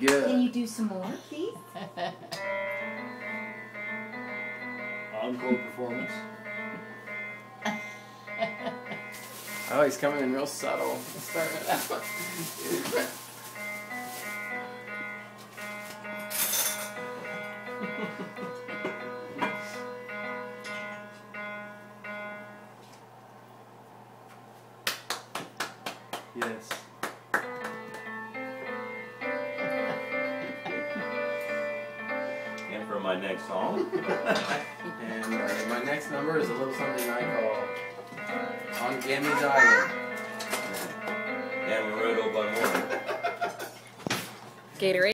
good. Can you do some more, please? Encore performance. Oh, he's coming in real subtle. He's starting it out. Yes. And for my next song. And my next number is a little something I call On Gammy's Island. Amarillo by morning. Gatorade.